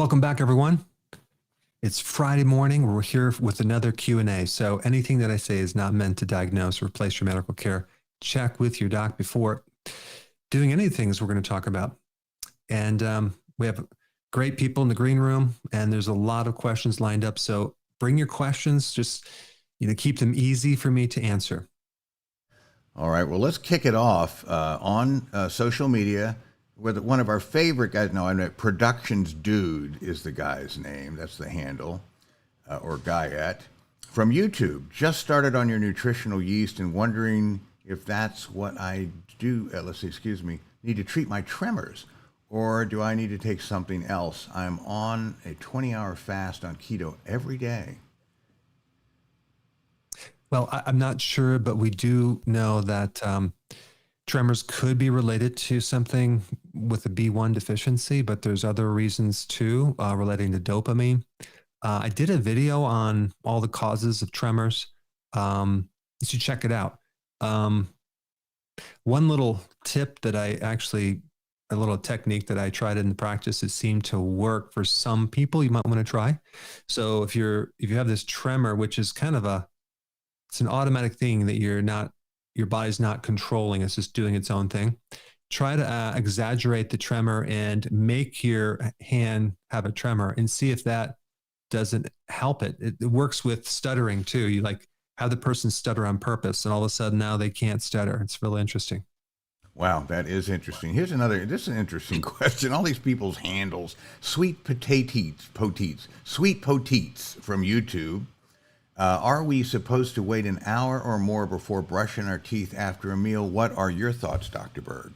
Welcome back, everyone. It's Friday morning. We're here with another Q&A. So anything that I say is not meant to diagnose or replace your medical care. Check with your doc before doing any of the things we're going to talk about. And we have great people in the green room, and there's a lot of questions lined up. So bring your questions. Just keep them easy for me to answer. All right. Well, let's kick it off on social media with one of our favorite guys. No, I know Productions Dude is the guy's name. That's the handle, or Guyette. From YouTube, just started on your nutritional yeast and wondering if that's what I do. Need to treat my tremors, or do I need to take something else? I'm on a 20-hour fast on keto every day. Well, I'm not sure, but we do know that tremors could be related to something with a B1 deficiency, but there's other reasons too, relating to dopamine. I did a video on all the causes of tremors. You should check it out. One little tip that a little technique that I tried in the practice, it seemed to work for some people. You might want to try. So if you have this tremor, which is kind of it's an automatic thing that your body's not controlling. It's just doing its own thing. Try to exaggerate the tremor and make your hand have a tremor and see if that doesn't help it. It works with stuttering too. You have the person stutter on purpose, and all of a sudden now they can't stutter. It's really interesting. Wow, that is interesting. This is an interesting question. All these people's handles, sweet potates from YouTube. Are we supposed to wait an hour or more before brushing our teeth after a meal? What are your thoughts, Dr. Berg?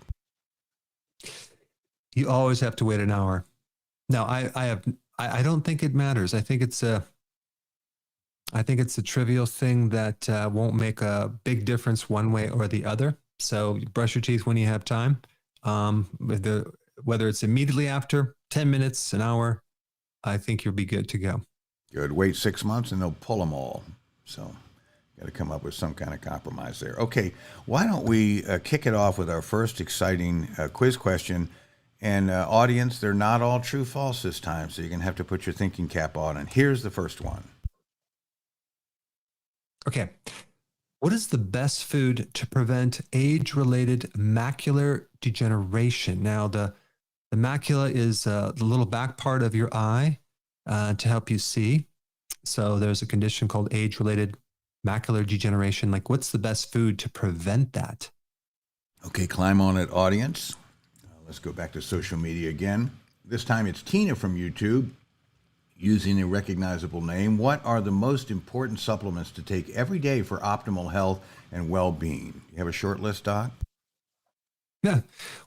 You always have to wait an hour. Now, I don't think it matters. I think it's a trivial thing that won't make a big difference one way or the other. So you brush your teeth when you have time. Whether it's immediately after, 10 minutes, an hour, I think you'll be good to go. Good. Wait 6 months and they'll pull them all. So got to come up with some kind of compromise there. Okay, why don't we kick it off with our first exciting quiz question. And audience, they're not all true false this time, so you're going to have to put your thinking cap on. And here's the first one. Okay. What is the best food to prevent age-related macular degeneration? Now, the macula is the little back part of your eye to help you see. So there's a condition called age-related macular degeneration. What's the best food to prevent that? Okay, climb on it, audience. Let's go back to social media again. This time it's Tina from YouTube, using a recognizable name. What are the most important supplements to take every day for optimal health and well-being? You have a short list, Doc? Yeah.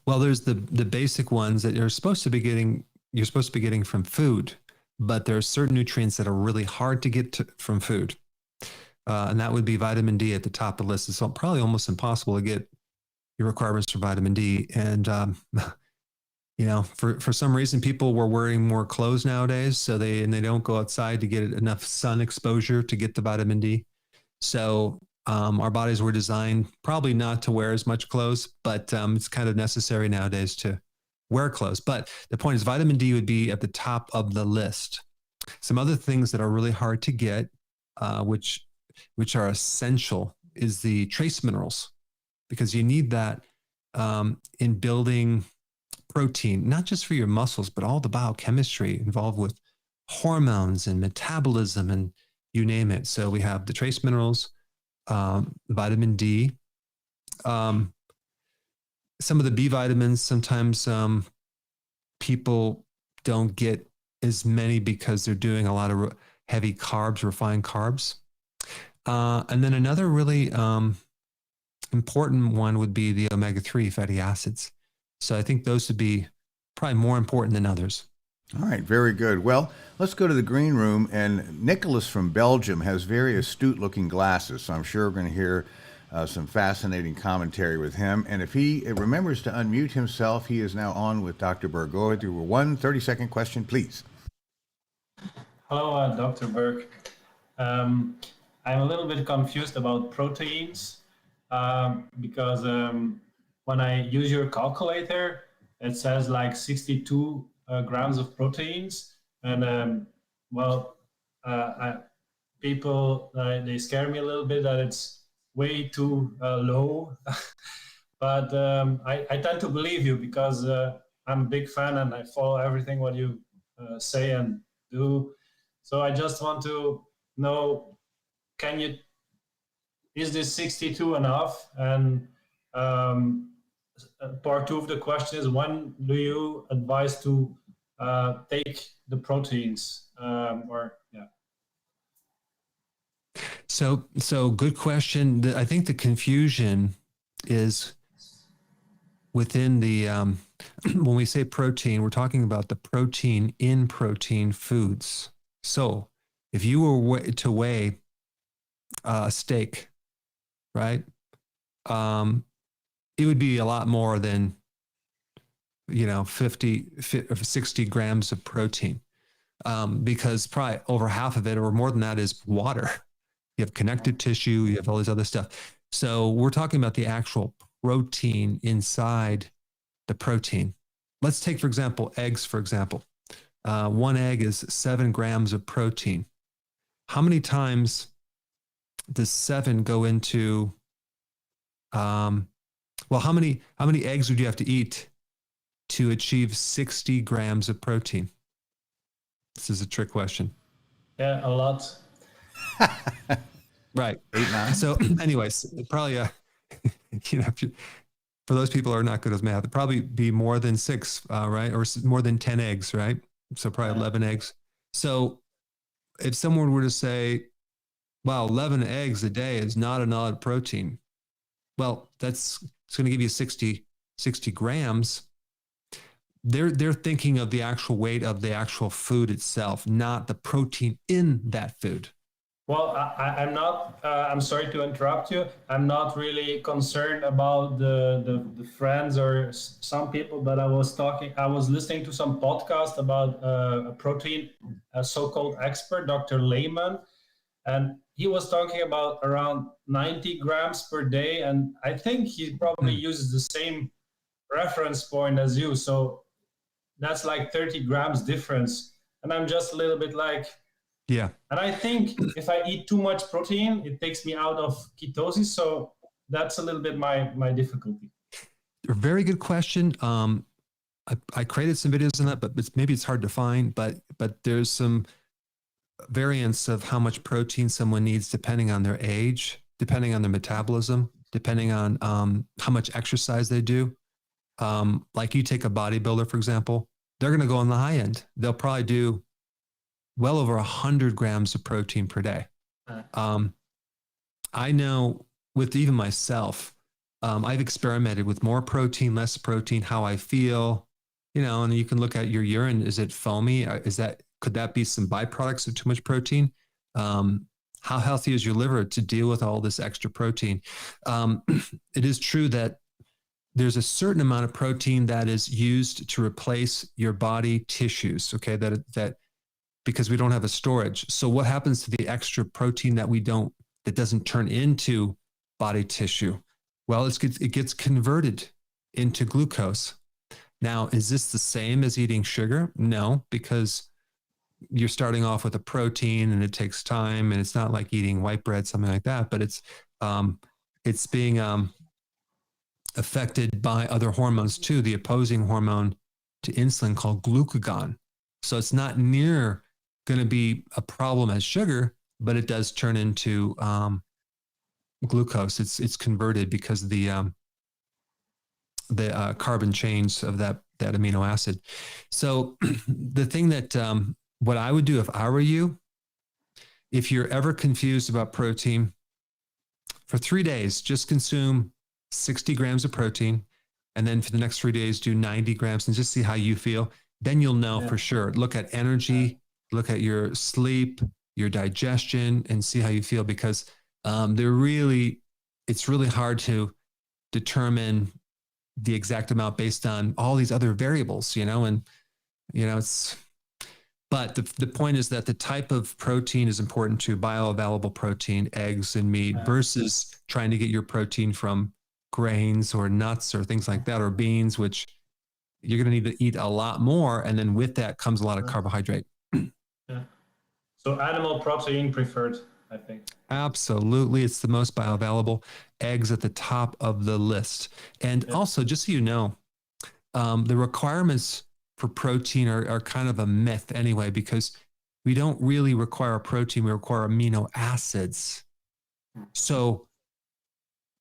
Well, there's the basic ones that you're supposed to be getting from food, but there are certain nutrients that are really hard to get from food. And that would be vitamin D at the top of the list. It's probably almost impossible to get your requirements for vitamin D. And, for some reason, people were wearing more clothes nowadays. So they don't go outside to get enough sun exposure to get the vitamin D. So our bodies were designed probably not to wear as much clothes, but it's kind of necessary nowadays to wear clothes. But the point is, vitamin D would be at the top of the list. Some other things that are really hard to get, which are essential, is the trace minerals, because you need that in building protein, not just for your muscles, but all the biochemistry involved with hormones and metabolism and you name it. So we have the trace minerals, vitamin D, some of the B vitamins. Sometimes people don't get as many because they're doing a lot of heavy carbs, refined carbs. And then another really important one would be the omega-3 fatty acids. So I think those would be probably more important than others. All right, very good. Well, let's go to the green room. And Nicholas from Belgium has very astute-looking glasses, so I'm sure we're going to hear some fascinating commentary with him. And if he remembers to unmute himself, he is now on with Dr. Berg. Go ahead, through 1 30-second question, please. Hello, Dr. Berg. I'm a little bit confused about proteins because when I use your calculator, it says 62 grams of proteins, And well, people they scare me a little bit that it's way too low. But I tend to believe you because I'm a big fan and I follow everything what you say and do. So I just want to know, is this 62 enough? And um, part two of the question is, when do you advise to take the proteins? So good question. I think the confusion is within the when we say protein, we're talking about the protein in protein foods. So if you were to weigh a steak, right, it would be a lot more than 50 or 60 grams of protein, because probably over half of it or more than that is water. You have connective tissue, you have all this other stuff. So we're talking about the actual protein inside the protein. Let's take, for example, eggs, for example. One egg is 7 grams of protein. How many times does 7 go into, how many eggs would you have to eat to achieve 60 grams of protein? This is a trick question. Yeah, a lot. Right. 8, 9. So anyways, probably, for those people who are not good at math, it'd probably be more than 6, right? Or more than 10 eggs, right? So probably 11 eggs. So if someone were to say, wow, 11 eggs a day is not enough protein. Well, it's going to give you 60 grams. They're thinking of the actual weight of the actual food itself, not the protein in that food. Well, I'm not. I'm sorry to interrupt you. I'm not really concerned about the friends or some people, but I was listening to some podcast about a protein, a so-called expert, Dr. Lehman, and he was talking about around 90 grams per day, and I think he probably uses the same reference point as you. So that's like 30 grams difference, and I'm just a little bit like. Yeah. And I think if I eat too much protein, it takes me out of ketosis. So that's a little bit my difficulty. A very good question. I created some videos on that, but maybe it's hard to find. But there's some variants of how much protein someone needs depending on their age, depending on their metabolism, depending on how much exercise they do. Like you take a bodybuilder, for example, they're going to go on the high end. They'll probably do well over 100 grams of protein per day. I know with even myself, I've experimented with more protein, less protein, how I feel, and you can look at your urine. Is it foamy? Could that be some byproducts of too much protein? How healthy is your liver to deal with all this extra protein? It is true that there's a certain amount of protein that is used to replace your body tissues. Okay. That because we don't have a storage. So what happens to the extra protein that doesn't turn into body tissue? Well, it gets converted into glucose. Now, is this the same as eating sugar? No, because you're starting off with a protein and it takes time, and it's not like eating white bread, something like that, but it's being affected by other hormones too, the opposing hormone to insulin called glucagon. So it's not near going to be a problem as sugar, but it does turn into glucose. It's converted because of the carbon chains of that amino acid. So the thing that what I would do if I were you, if you're ever confused about protein, for 3 days, just consume 60 grams of protein, and then for the next 3 days, do 90 grams and just see how you feel. Then you'll know for sure. Look at energy, look at your sleep, your digestion, and see how you feel, because it's really hard to determine the exact amount based on all these other variables, but the point is that the type of protein is important to bioavailable protein, eggs and meat, versus trying to get your protein from grains or nuts or things like that, or beans, which you're going to need to eat a lot more. And then with that comes a lot of carbohydrate. Yeah. So animal protein preferred, I think. Absolutely. It's the most bioavailable. Eggs at the top of the list. And Yeah. also, just so you know, the requirements for protein are kind of a myth anyway, because we don't really require protein, we require amino acids. So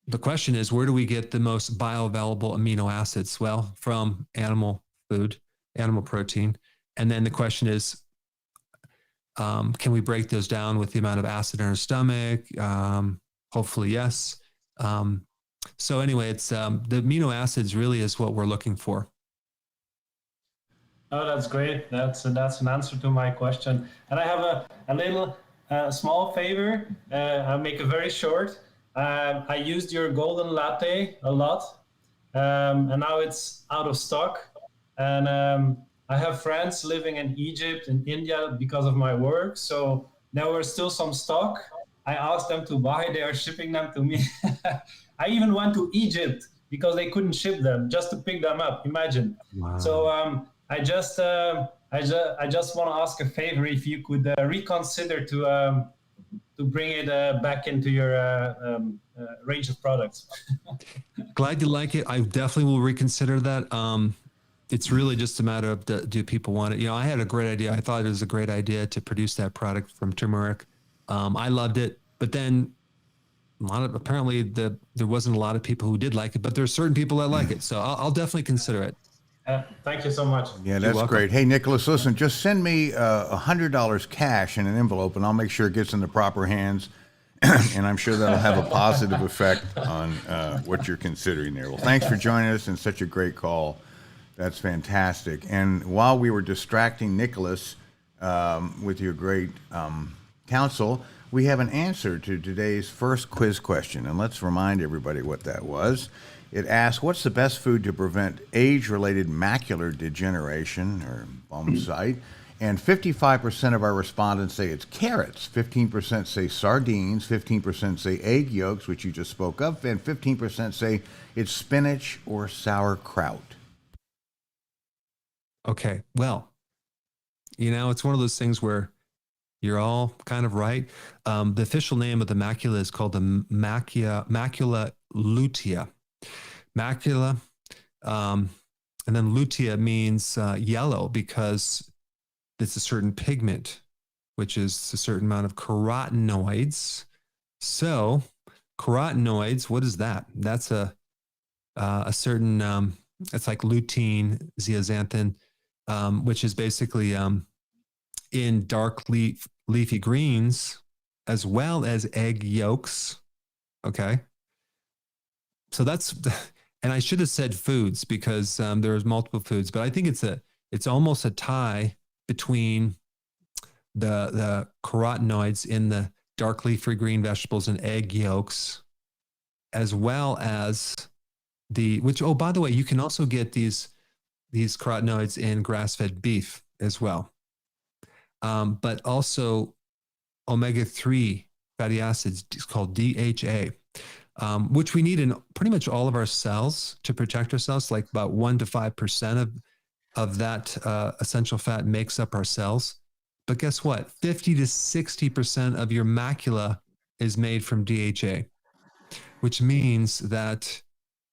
the question is, where do we get the most bioavailable amino acids? Well, from animal food, animal protein. And then the question is, can we break those down with the amount of acid in our stomach? Hopefully, yes. So anyway, it's the amino acids really is what we're looking for. Oh, that's great. That's an answer to my question. And I have a little small favor. I'll make it very short. I used your golden latte a lot, and now it's out of stock. And I have friends living in Egypt and India because of my work. So there were still some stock. I asked them to buy. They are shipping them to me. I even went to Egypt because they couldn't ship them just to pick them up. Imagine. Wow. So I just want to ask a favor if you could reconsider to bring it back into your range of products. Glad you like it. I definitely will reconsider that. It's really just a matter of do people want it? You know, I had a great idea. I thought it was a great idea to produce that product from turmeric. I loved it, but then apparently there wasn't a lot of people who did like it, but there's certain people that like it. So I'll definitely consider it. Thank you so much. Yeah, that's great. Hey, Nicholas, listen, just send me $100 cash in an envelope, and I'll make sure it gets in the proper hands. And I'm sure that'll have a positive effect on what you're considering there. Well, thanks for joining us and such a great call. That's fantastic. And while we were distracting Nicholas with your great counsel, we have an answer to today's first quiz question. And let's remind everybody what that was. It asked, what's the best food to prevent age-related macular degeneration or bum sight? And 55% of our respondents say it's carrots, 15% say sardines, 15% say egg yolks, which you just spoke of, and 15% say it's spinach or sauerkraut. Okay. Well, you know, it's one of those things where you're all kind of right. The official name of the macula is called the macula lutea. Macula, and then lutea means yellow because it's a certain pigment, which is a certain amount of carotenoids. So carotenoids, what is that? That's a certain, it's like lutein, zeaxanthin, which is basically in dark leafy greens, as well as egg yolks. Okay. So that's, and I should have said foods because there's multiple foods, but I think it's almost a tie between the carotenoids in the dark leafy green vegetables and egg yolks, as well as oh, by the way, you can also get these carotenoids in grass-fed beef as well. But also omega-3 fatty acids is called DHA, which we need in pretty much all of our cells to protect ourselves. Like about 1 to 5% of that essential fat makes up our cells. But guess what? 50 to 60% of your macula is made from DHA, which means that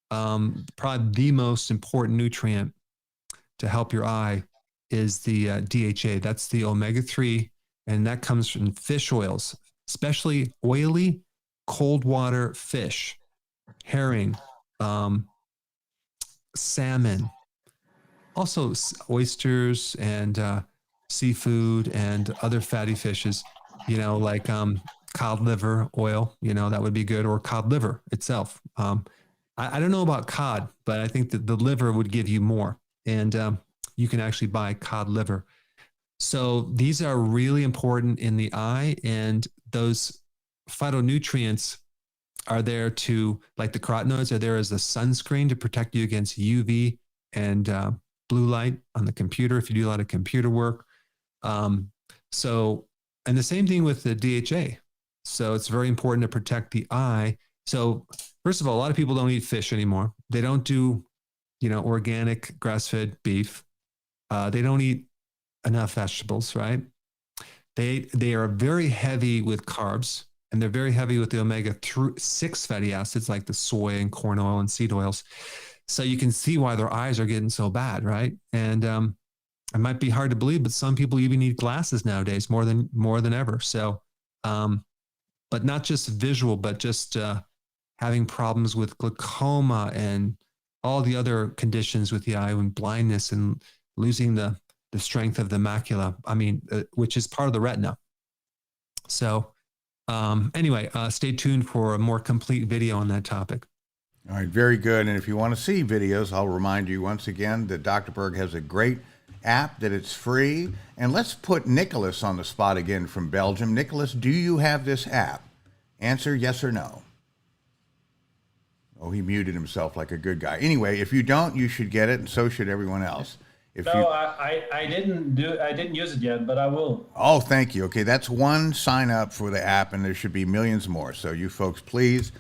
probably the most important nutrient to help your eye is the DHA. That's the omega-3, and that comes from fish oils, especially oily cold water fish, herring, salmon, also oysters and seafood and other fatty fishes, you know, like cod liver oil, you know, that would be good, or cod liver itself. I don't know about cod, but I think that the liver would give you more. And you can actually buy cod liver. So these are really important in the eye, and those phytonutrients are there to, like the carotenoids are there as a sunscreen to protect you against UV and blue light on the computer if you do a lot of computer work. So, and the same thing with the DHA. So it's very important to protect the eye. So first of all, a lot of people don't eat fish anymore. They don't do, you know, organic grass-fed beef. They don't eat enough vegetables, right? They are very heavy with carbs, and they're very heavy with the omega-6 fatty acids like the soy and corn oil and seed oils. So you can see why their eyes are getting so bad, right? And it might be hard to believe, but some people even need glasses nowadays more than ever. So, but not just visual, but just having problems with glaucoma and all the other conditions with the eye, and blindness and losing the strength of the macula. I mean, which is part of the retina. So anyway, stay tuned for a more complete video on that topic. All right, very good. And if you want to see videos, I'll remind you once again that Dr. Berg has a great app that it's free. And let's put Nicholas on the spot again from Belgium. Nicholas, do you have this app? Answer yes or no. Oh, he muted himself like a good guy. Anyway, if you don't, you should get it, and so should everyone else. I didn't use it yet, but I will. Oh, thank you. Okay, that's one sign up for the app, and there should be millions more. So you folks, please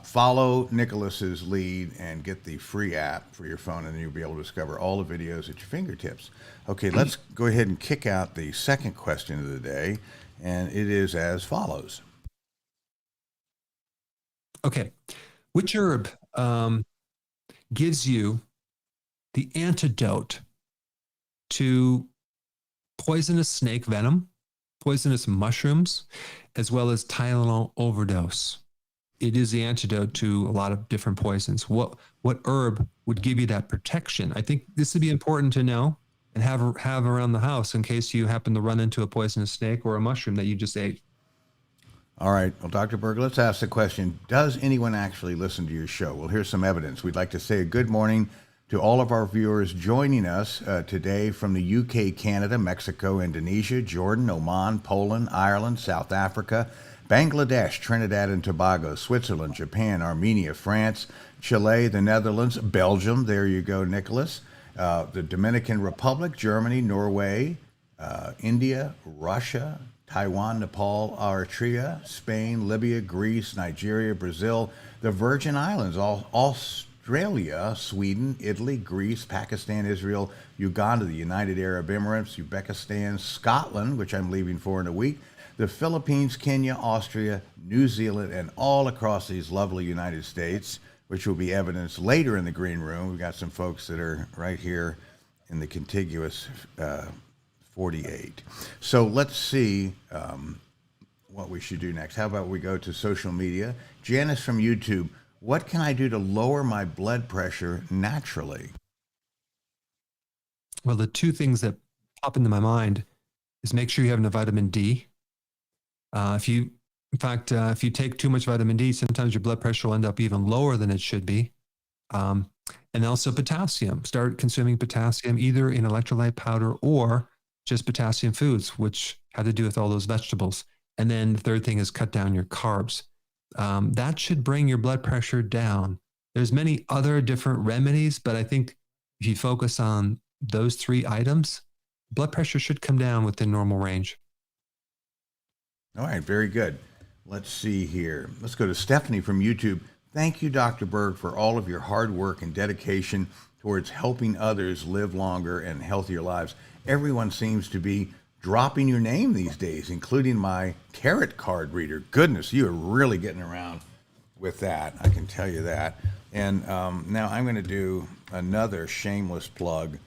follow Nicholas's lead and get the free app for your phone, and then you'll be able to discover all the videos at your fingertips. Okay, let's go ahead and kick out the second question of the day, and it is as follows. Okay, which herb gives you the antidote to poisonous snake venom, poisonous mushrooms, as well as Tylenol overdose? It is the antidote to a lot of different poisons. What herb would give you that protection? I think this would be important to know and have around the house in case you happen to run into a poisonous snake or a mushroom that you just ate. All right. Well, Dr. Berg, let's ask the question, does anyone actually listen to your show? Well, here's some evidence. We'd like to say a good morning to all of our viewers joining us today from the UK, Canada, Mexico, Indonesia, Jordan, Oman, Poland, Ireland, South Africa, Bangladesh, Trinidad and Tobago, Switzerland, Japan, Armenia, France, Chile, the Netherlands, Belgium, there you go, Nicholas, the Dominican Republic, Germany, Norway, India, Russia, Taiwan, Nepal, Eritrea, Spain, Libya, Greece, Nigeria, Brazil, the Virgin Islands, Australia, Sweden, Italy, Greece, Pakistan, Israel, Uganda, the United Arab Emirates, Uzbekistan, Scotland, which I'm leaving for in a week, the Philippines, Kenya, Austria, New Zealand, and all across these lovely United States, which will be evidenced later in the green room. We've got some folks that are right here in the contiguous 48. So let's see what we should do next. How about we go to social media? Janice from YouTube, what can I do to lower my blood pressure naturally? Well, the two things that pop into my mind is make sure you have enough vitamin D. If you take too much vitamin D, sometimes your blood pressure will end up even lower than it should be. And also potassium. Start consuming potassium either in electrolyte powder or just potassium foods, which have to do with all those vegetables. And then the third thing is cut down your carbs. That should bring your blood pressure down. There's many other different remedies, but I think if you focus on those three items, blood pressure should come down within normal range. All right, very good. Let's see here. Let's go to Stephanie from YouTube. Thank you, Dr. Berg, for all of your hard work and dedication towards helping others live longer and healthier lives. Everyone seems to be dropping your name these days, including my tarot card reader. Goodness, you are really getting around with that. I can tell you that. And now I'm going to do another shameless plug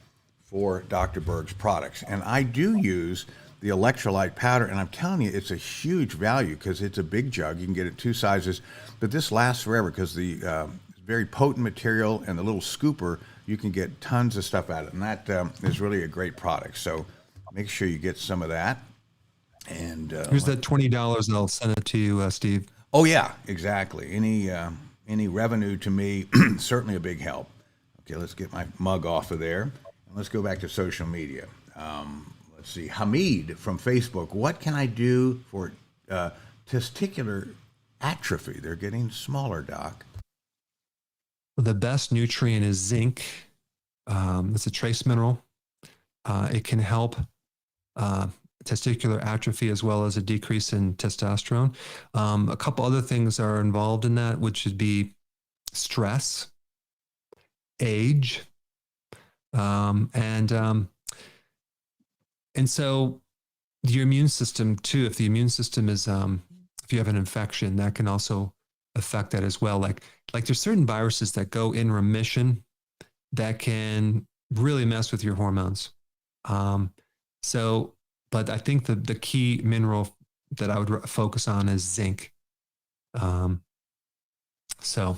for Dr. Berg's products. And I do use the electrolyte powder, and I'm telling you, it's a huge value because it's a big jug. You can get it two sizes, but this lasts forever because the very potent material and the little scooper, you can get tons of stuff out of it. And that is really a great product. So make sure you get some of that. And here's that $20, and I'll send it to you, Steve. Oh yeah, exactly. Any revenue to me, certainly a big help. Okay, let's get my mug off of there. And let's go back to social media. Let's see, Hamid from Facebook. What can I do for testicular atrophy? They're getting smaller, Doc. The best nutrient is zinc. It's a trace mineral. It can help testicular atrophy as well as a decrease in testosterone. A couple other things are involved in that, which would be stress, age, and so your immune system too. If the immune system is, if you have an infection, that can also affect that as well. Like there's certain viruses that go in remission that can really mess with your hormones. Um, so, but I think the key mineral that I would focus on is zinc. Um, so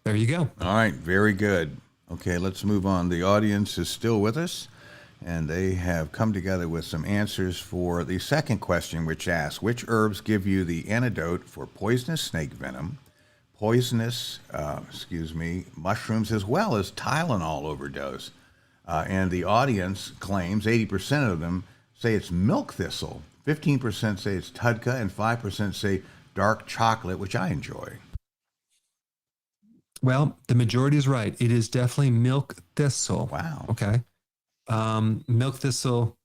there you go. All right, very good. Okay, let's move on. The audience is still with us, and they have come together with some answers for the second question, which asks, which herbs give you the antidote for poisonous snake venom, poisonous, mushrooms, as well as Tylenol overdose? And the audience claims 80% of them say it's milk thistle, 15% say it's tudka, and 5% say dark chocolate, which I enjoy. Well, the majority is right. It is definitely milk thistle. Wow. Okay. Milk thistle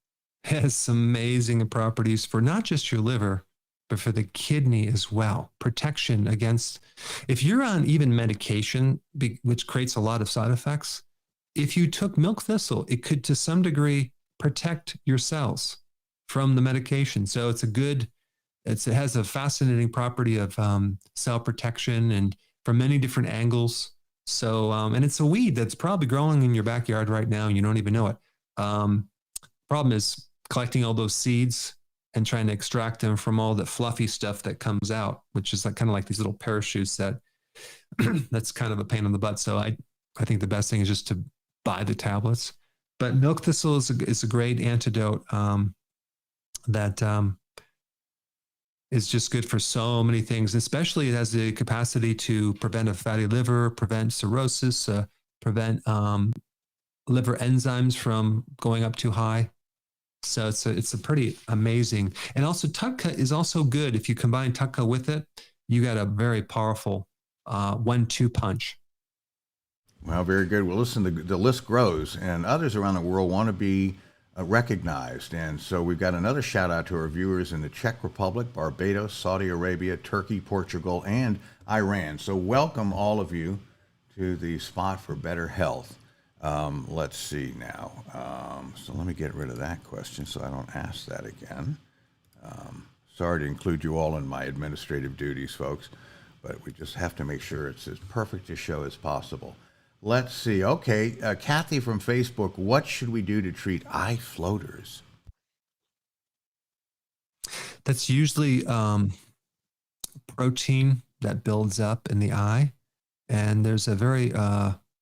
has some amazing properties for not just your liver, but for the kidney as well. Protection against, if you're on even medication, which creates a lot of side effects, if you took milk thistle, it could to some degree protect your cells from the medication. So it has a fascinating property of cell protection and from many different angles. So, and it's a weed that's probably growing in your backyard right now and you don't even know it. Problem is collecting all those seeds and trying to extract them from all the fluffy stuff that comes out, which is like kind of like these little parachutes that that's kind of a pain in the butt. So I think the best thing is just to buy the tablets. But milk thistle is a great antidote that is just good for so many things. Especially it has the capacity to prevent a fatty liver, prevent cirrhosis, prevent liver enzymes from going up too high. So it's a pretty amazing. And also Tutka is also good. If you combine Tutka with it, you got a very powerful 1-2 punch. Well, very good. Well, listen, the list grows, and others around the world want to be recognized. And so we've got another shout out to our viewers in the Czech Republic, Barbados, Saudi Arabia, Turkey, Portugal, and Iran. So welcome all of you to the Spot for Better Health. Let's see now. So let me get rid of that question so I don't ask that again. Sorry to include you all in my administrative duties, folks, but we just have to make sure it's as perfect a show as possible. Let's see. Okay, Kathy from Facebook, what should we do to treat eye floaters? That's usually protein that builds up in the eye. And there's a very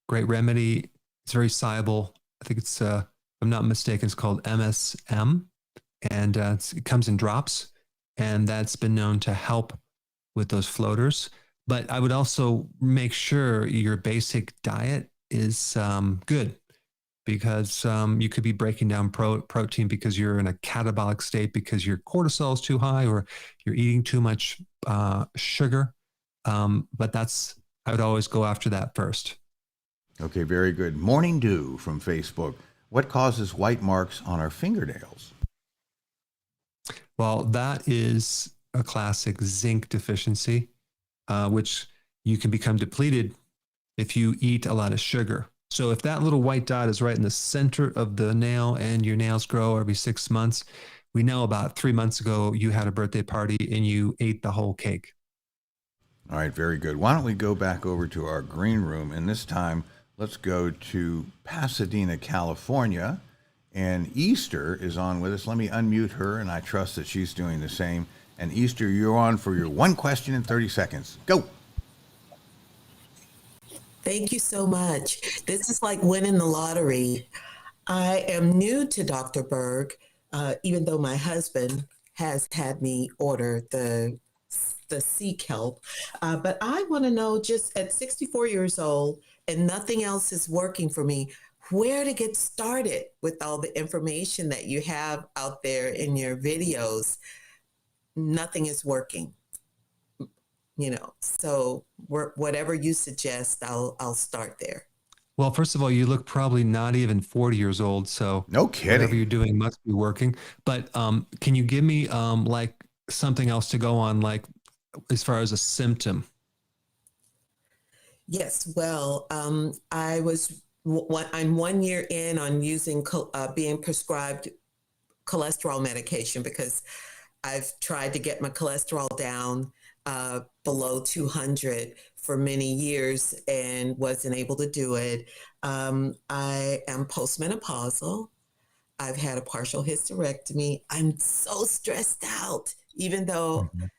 great remedy. It's very soluble. I think it's, if I'm not mistaken, it's called MSM. And it comes in drops. And that's been known to help with those floaters. But I would also make sure your basic diet is good, because you could be breaking down protein because you're in a catabolic state because your cortisol is too high or you're eating too much sugar. But I would always go after that first. Okay, very good. Morning Dew from Facebook. What causes white marks on our fingernails? Well, that is a classic zinc deficiency, which you can become depleted if you eat a lot of sugar. So if that little white dot is right in the center of the nail and your nails grow every 6 months, we know about 3 months ago you had a birthday party and you ate the whole cake. All right, very good. Why don't we go back over to our green room, and this time let's go to Pasadena, California. And Easter is on with us. Let me unmute her, and I trust that she's doing the same. And Easter, you're on for your one question in 30 seconds. Go. Thank you so much. This is like winning the lottery. I am new to Dr. Berg, even though my husband has had me order the sea kelp. But I want to know, just at 64 years old and nothing else is working for me, where to get started with all the information that you have out there in your videos. Nothing is working, so whatever you suggest, I'll start there. Well, first of all, you look probably not even 40 years old. So no kidding. Whatever you're doing must be working. But can you give me like something else to go on, like as far as a symptom? Yes. Well, I'm 1 year in on using being prescribed cholesterol medication because I've tried to get my cholesterol down below 200 for many years and wasn't able to do it. I am postmenopausal. I've had a partial hysterectomy. I'm so stressed out, even though Mhm.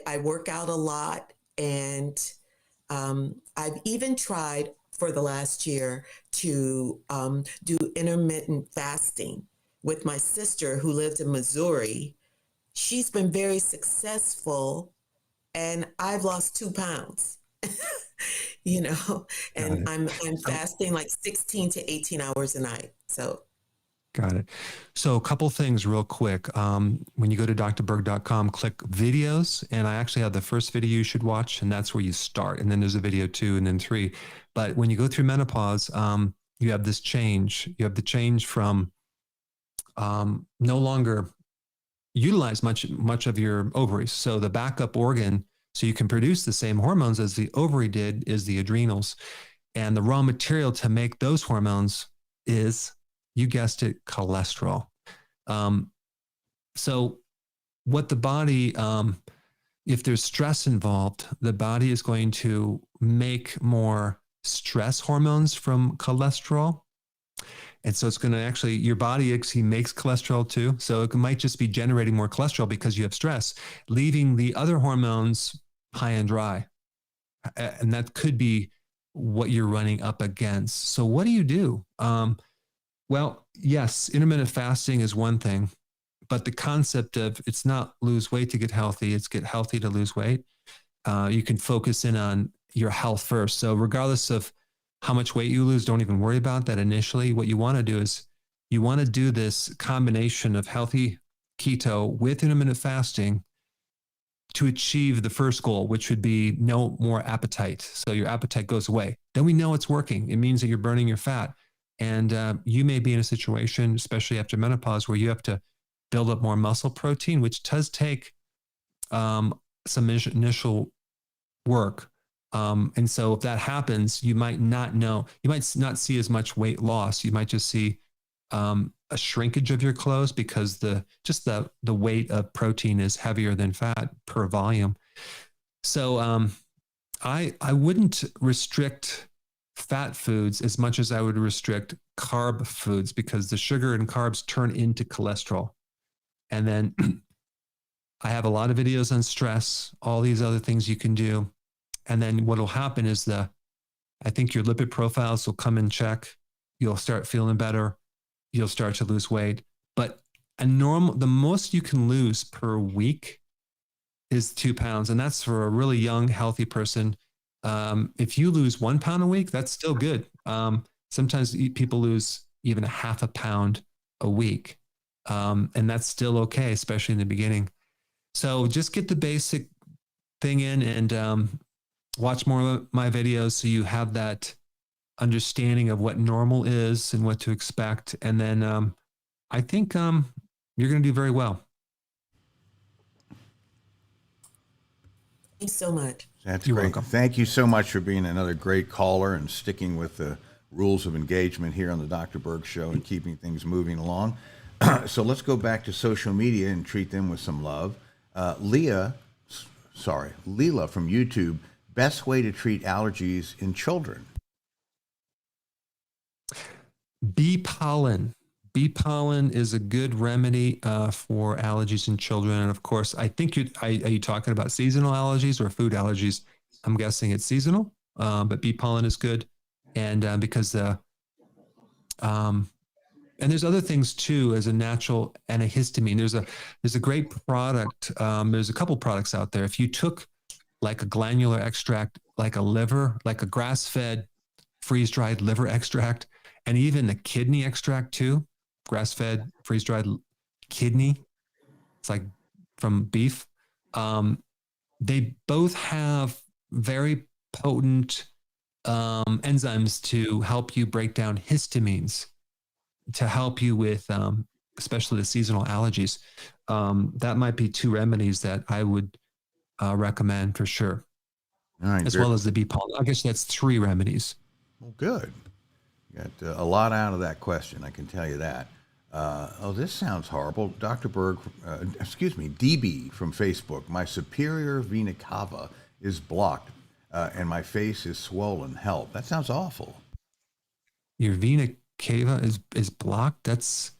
I work out a lot. And I've even tried for the last year to do intermittent fasting with my sister who lives in Missouri. She's been very successful, and I've lost 2 pounds. you know, Got and it. I'm So fasting like 16 to 18 hours a night. So got it. So a couple things real quick. When you go to drberg.com, click videos, and I actually have the first video you should watch, and that's where you start. And then there's a video 2 and then 3. But when you go through menopause, you have this change. You have the change from no longer utilize much of your ovaries. So the backup organ, so you can produce the same hormones as the ovary did, is the adrenals. And the raw material to make those hormones is, you guessed it, cholesterol. Um, so what the body, if there's stress involved, the body is going to make more stress hormones from cholesterol. And so it's going to actually, your body actually makes cholesterol too. So it might just be generating more cholesterol because you have stress, leaving the other hormones high and dry. And that could be what you're running up against. So what do you do? Well, yes, intermittent fasting is one thing, but the concept of it's not lose weight to get healthy, it's get healthy to lose weight. You can focus in on your health first. So regardless of how much weight you lose, don't even worry about that initially. What you want to do is you want to do this combination of healthy keto with intermittent fasting to achieve the first goal, which would be no more appetite. So your appetite goes away. Then we know it's working. It means that you're burning your fat. And you may be in a situation, especially after menopause, where you have to build up more muscle protein, which does take some initial work. And so if that happens, you might not know, you might not see as much weight loss. You might just see a shrinkage of your clothes because the weight of protein is heavier than fat per volume. So I wouldn't restrict fat foods as much as I would restrict carb foods because the sugar and carbs turn into cholesterol. And then I have a lot of videos on stress, all these other things you can do. And then what will happen is I think your lipid profiles will come in check. You'll start feeling better. You'll start to lose weight. But the most you can lose per week is 2 pounds. And that's for a really young, healthy person. If you lose 1 pound a week, that's still good. Sometimes people lose even a half a pound a week. And that's still okay, especially in the beginning. So just get the basic thing in and watch more of my videos so you have that understanding of what normal is and what to expect. And then I think you're going to do very well. thanks so much. That's You're great. welcome. Thank you so much for being another great caller and sticking with the rules of engagement here on the Dr. Berg Show and keeping things moving along. So let's go back to social media and treat them with some love. Leela from YouTube, best way to treat allergies in children. Bee pollen. Bee pollen is a good remedy for allergies in children. And of course, I think are you talking about seasonal allergies or food allergies? I'm guessing it's seasonal, but bee pollen is good. And because and there's other things too as a natural antihistamine. There's a great product. There's a couple products out there. If you took like a glandular extract, like a liver, like a grass-fed freeze-dried liver extract, and even the kidney extract too, grass-fed freeze-dried kidney, it's like from beef. They both have very potent enzymes to help you break down histamines, to help you with especially the seasonal allergies. That might be 2 remedies that I would recommend for sure. All right. As well as the bee pollen. I guess that's 3 remedies. Well, good. You got a lot out of that question, I can tell you that. Oh, this sounds horrible. Dr. Berg, excuse me, DB from Facebook. My superior vena cava is blocked and my face is swollen. Help. That sounds awful. Your vena cava is blocked. That's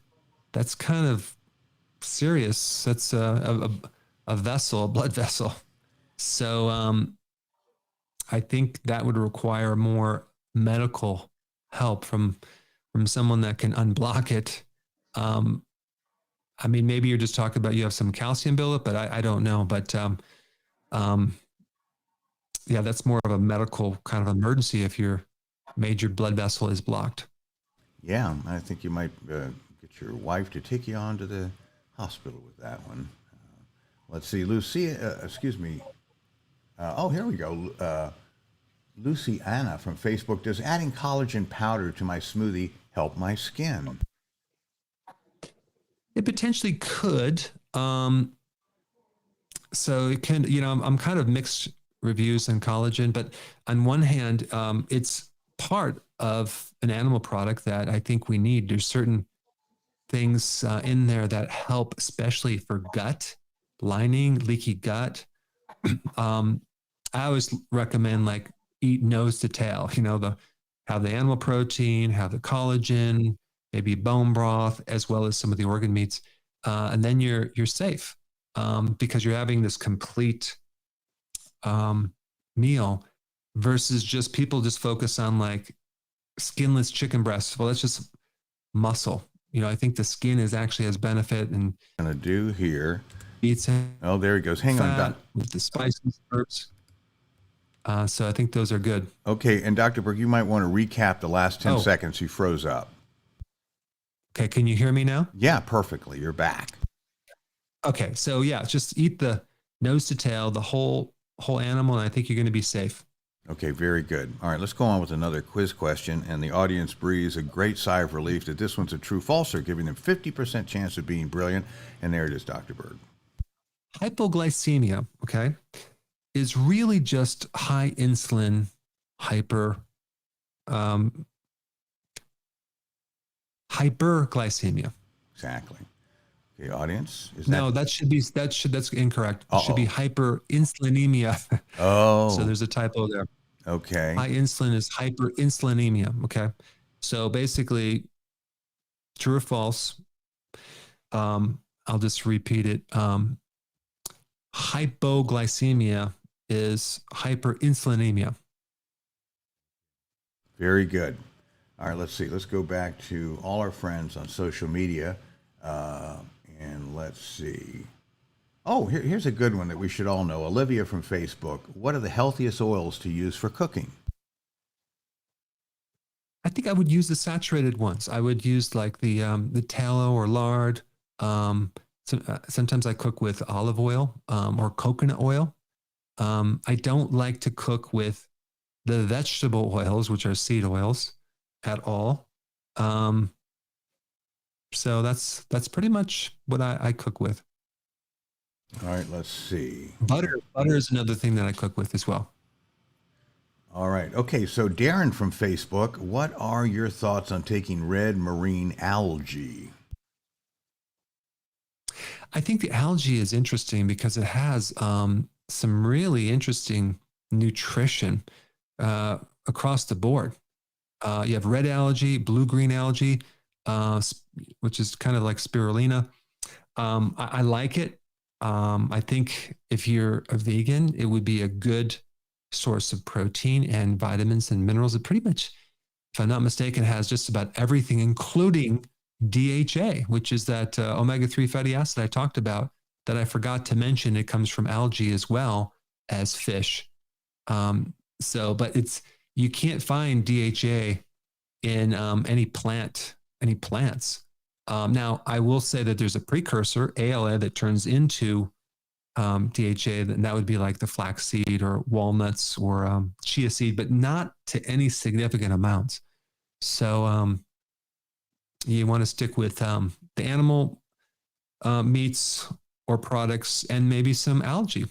kind of serious. That's a vessel, a blood vessel. So I think that would require more medical help from someone that can unblock it. I mean, maybe you're just talking about you have some calcium buildup, but I don't know. But yeah, that's more of a medical kind of emergency if your major blood vessel is blocked. Yeah, I think you might get your wife to take you on to the hospital with that one. Let's see, Lucia, excuse me. Oh, here we go. Lucy Anna from Facebook. Does adding collagen powder to my smoothie help my skin? It potentially could. So it can, I'm kind of mixed reviews on collagen, but on one hand, it's part of an animal product that I think we need. There's certain things in there that help, especially for gut lining, leaky gut. I always recommend like eat nose to tail, have the animal protein, have the collagen, maybe bone broth, as well as some of the organ meats. And then you're safe because you're having this complete meal versus just people just focus on like skinless chicken breasts. Well, that's just muscle. I think the skin is actually has benefit and Gonna do here. eats Oh, there he goes. Hang on, Doc. with the spices, herbs. So I think those are good. Okay, and Dr. Berg, you might want to recap the last 10 seconds. You froze up. Okay, can you hear me now? Yeah, perfectly. You're back. Okay, so yeah, just eat the nose to tail, the whole animal, and I think you're going to be safe. Okay, very good. All right, let's go on with another quiz question. And the audience breathes a great sigh of relief that this one's a true falser, giving them 50% chance of being brilliant. And there it is, Dr. Berg. Hypoglycemia, okay, is really just high insulin, hyperglycemia. Exactly. Okay, audience. That's incorrect. It should be hyperinsulinemia. Oh. So there's a typo there. Okay. High insulin is hyperinsulinemia. Okay. So basically, true or false? I'll just repeat it. Hypoglycemia is hyperinsulinemia. Very good. All right, let's see. Let's go back to all our friends on social media. And let's see. Oh, here's a good one that we should all know. Olivia from Facebook. What are the healthiest oils to use for cooking? I think I would use the saturated ones. I would use like the tallow or lard. Sometimes I cook with olive oil or coconut oil. I don't like to cook with the vegetable oils, which are seed oils, at all. So that's pretty much what I cook with. All right, let's see. Butter is another thing that I cook with as well. All right. Okay, so Darren from Facebook, what are your thoughts on taking red marine algae? I think the algae is interesting because it has some really interesting nutrition across the board. You have red algae, blue-green algae, which is kind of like spirulina. I like it. I think if you're a vegan, it would be a good source of protein and vitamins and minerals. It pretty much, if I'm not mistaken, has just about everything, including DHA, which is that omega-3 fatty acid I talked about that I forgot to mention. It comes from algae as well as fish. But you can't find DHA in any plants. Now, I will say that there's a precursor, ALA, that turns into DHA, and that would be like the flaxseed or walnuts or chia seed, but not to any significant amounts. So you want to stick with the animal meats or products and maybe some algae.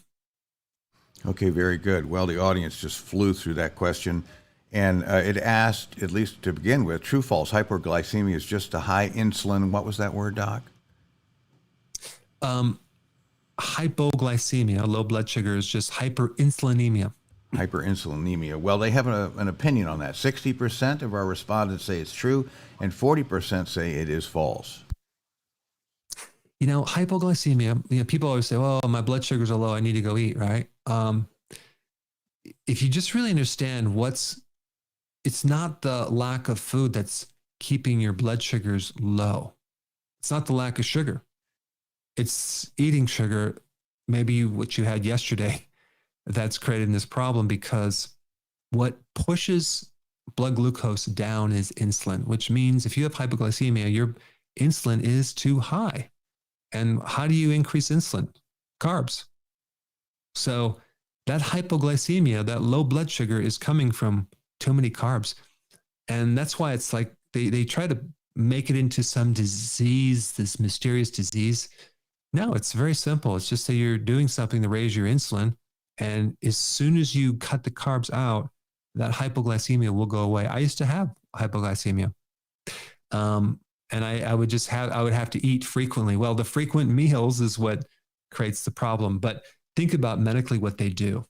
Okay, very good. Well, the audience just flew through that question. And it asked, at least to begin with, true, false, hyperglycemia is just a high insulin. What was that word, Doc? Hypoglycemia, low blood sugar, is just hyperinsulinemia. Hyperinsulinemia. Well, they have an opinion on that. 60% of our respondents say it's true, and 40% say it is false. Hypoglycemia, people always say, "Oh, my blood sugars are low. I need to go eat," right? If you just really understand it's not the lack of food that's keeping your blood sugars low. It's not the lack of sugar. It's eating sugar, maybe what you had yesterday, that's creating this problem, because what pushes blood glucose down is insulin, which means if you have hypoglycemia, your insulin is too high. And how do you increase insulin? Carbs. So that hypoglycemia, that low blood sugar, is coming from too many carbs. And that's why it's like they try to make it into some disease, this mysterious disease. No, it's very simple. It's just that you're doing something to raise your insulin. And as soon as you cut the carbs out, that hypoglycemia will go away. I used to have hypoglycemia. And I would have to eat frequently. Well, the frequent meals is what creates the problem. But think about medically what they do.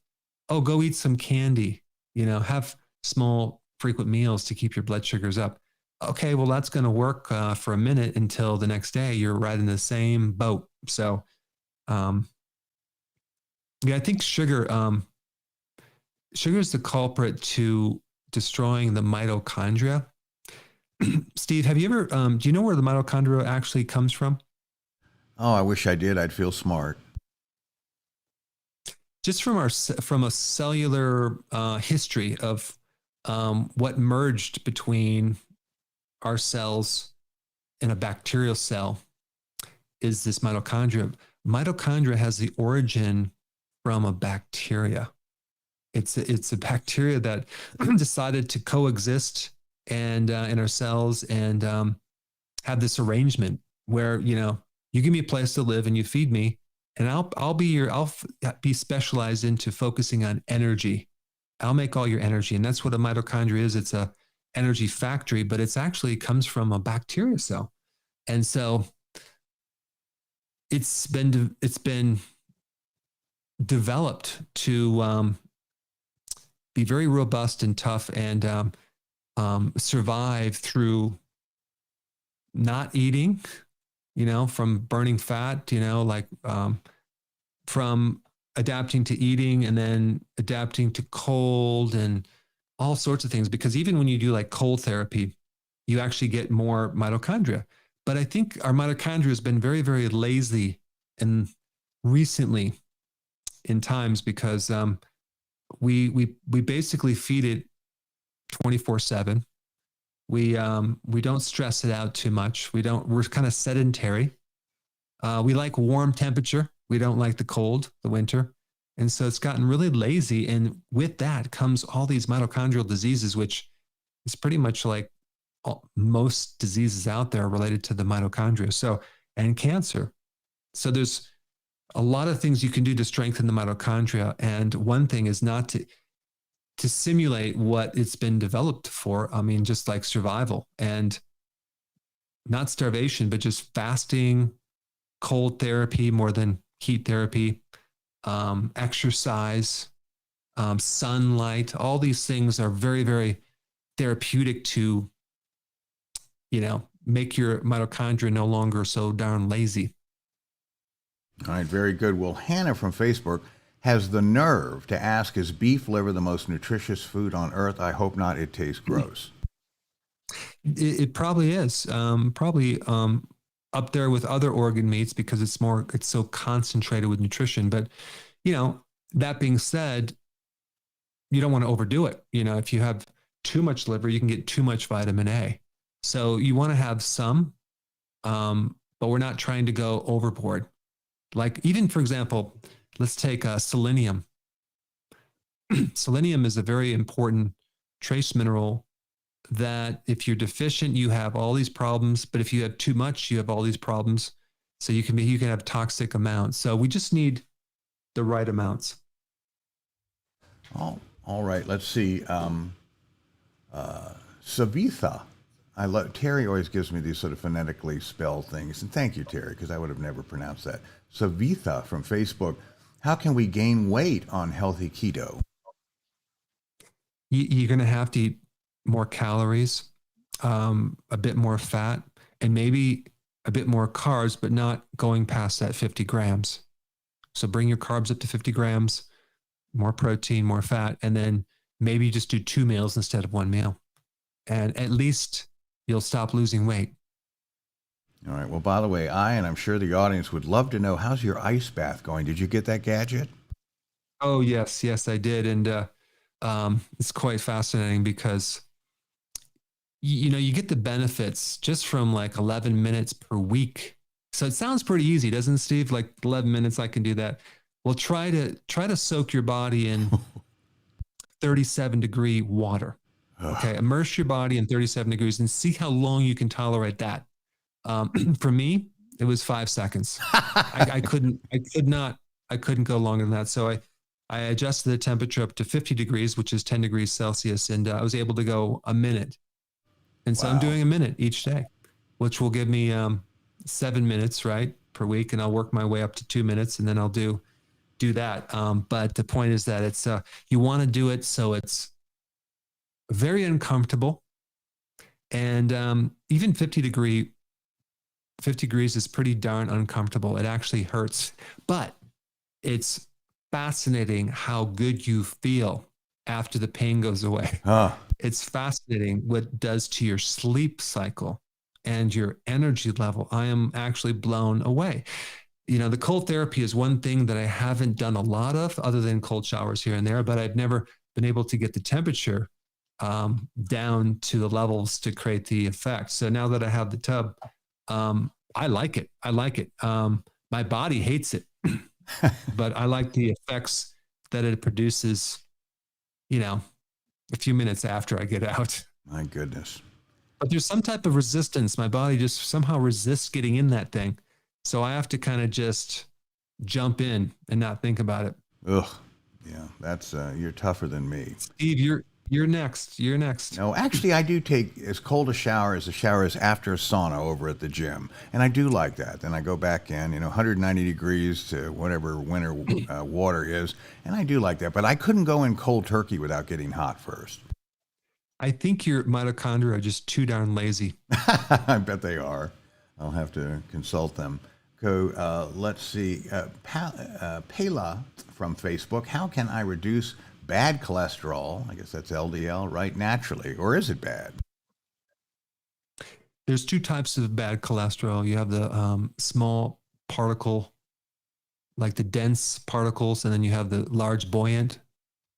Oh, go eat some candy, have small frequent meals to keep your blood sugars up. Okay, well, that's going to work for a minute until the next day you're right in the same boat. So, I think sugar is the culprit to destroying the mitochondria. Steve, have you ever, do you know where the mitochondria actually comes from? Oh, I wish I did. I'd feel smart. Just from a cellular history of what merged between our cells and a bacterial cell is this mitochondria. Mitochondria has the origin from a bacteria. It's a bacteria that decided to coexist and in our cells and have this arrangement where you give me a place to live and you feed me, and I'll be specialized into focusing on energy. I'll make all your energy, and that's what a mitochondria is. It's a energy factory, but it's actually comes from a bacteria cell, and so it's been developed to be very robust and tough and survive through not eating, from burning fat, from adapting to eating and then adapting to cold and all sorts of things. Because even when you do like cold therapy, you actually get more mitochondria. But I think our mitochondria has been very, very lazy and recently in times because we basically feed it 24/7. We don't stress it out too much. We're kind of sedentary. We like warm temperature. We don't like the cold, the winter. And so it's gotten really lazy. And with that comes all these mitochondrial diseases, which is pretty much like most diseases out there related to the mitochondria. So, and cancer. So there's a lot of things you can do to strengthen the mitochondria. And one thing is not to simulate what it's been developed for. I mean, just like survival and not starvation, but just fasting, cold therapy more than heat therapy, exercise, sunlight. All these things are very, very therapeutic to, make your mitochondria no longer so darn lazy. All right, very good. Well, Hannah from Facebook has the nerve to ask, is beef liver the most nutritious food on earth? I hope not. It tastes gross. It probably is. Probably up there with other organ meats because it's so concentrated with nutrition. But, that being said, you don't want to overdo it. If you have too much liver, you can get too much vitamin A. So you want to have some, but we're not trying to go overboard. Like even, for example, let's take selenium. Selenium is a very important trace mineral that if you're deficient, you have all these problems. But if you have too much, you have all these problems. So you can have toxic amounts. So we just need the right amounts. Oh, all right. Let's see. Savitha. I love Terry always gives me these sort of phonetically spelled things, and thank you, Terry, because I would have never pronounced that. Savitha from Facebook. How can we gain weight on healthy keto? You're going to have to eat more calories, a bit more fat, and maybe a bit more carbs, but not going past that 50 grams. So bring your carbs up to 50 grams, more protein, more fat, and then maybe just do 2 meals instead of 1 meal. And at least you'll stop losing weight. All right. Well, by the way, and I'm sure the audience would love to know, how's your ice bath going? Did you get that gadget? Oh, yes, I did. And it's quite fascinating because, you get the benefits just from like 11 minutes per week. So it sounds pretty easy, doesn't it, Steve? Like 11 minutes, I can do that. Well, try to soak your body in 37-degree water. Okay, immerse your body in 37 degrees and see how long you can tolerate that. For me, it was 5 seconds. I couldn't go longer than that. So I adjusted the temperature up to 50 degrees, which is 10 degrees Celsius, and I was able to go a minute. And so I'm doing a minute each day, which will give me 7 minutes, right, per week, and I'll work my way up to 2 minutes, and then I'll do that. But the point is that it's you want to do it so it's very uncomfortable, and even 50 degrees is pretty darn uncomfortable. It actually hurts, but it's fascinating how good you feel after the pain goes away. It's fascinating what it does to your sleep cycle and your energy level. I am actually blown away. The cold therapy is one thing that I haven't done a lot of other than cold showers here and there, but I've never been able to get the temperature down to the levels to create the effect. So now that I have the tub, I like it. My body hates it, but I like the effects that it produces, a few minutes after I get out. My goodness. But there's some type of resistance. My body just somehow resists getting in that thing. So I have to kind of just jump in and not think about it. Ugh. Yeah, that's you're tougher than me. Steve, you're next. You're next. No, actually, I do take as cold a shower as after a sauna over at the gym. And I do like that. Then I go back in, 190 degrees to whatever winter water is. And I do like that. But I couldn't go in cold turkey without getting hot first. I think your mitochondria are just too darn lazy. I bet they are. I'll have to consult them. Let's see. Pela from Facebook. How can I reduce bad cholesterol? I guess that's LDL, right? Naturally. Or is it bad? There's 2 types of bad cholesterol. You have the small particle, like the dense particles, and then you have the large buoyant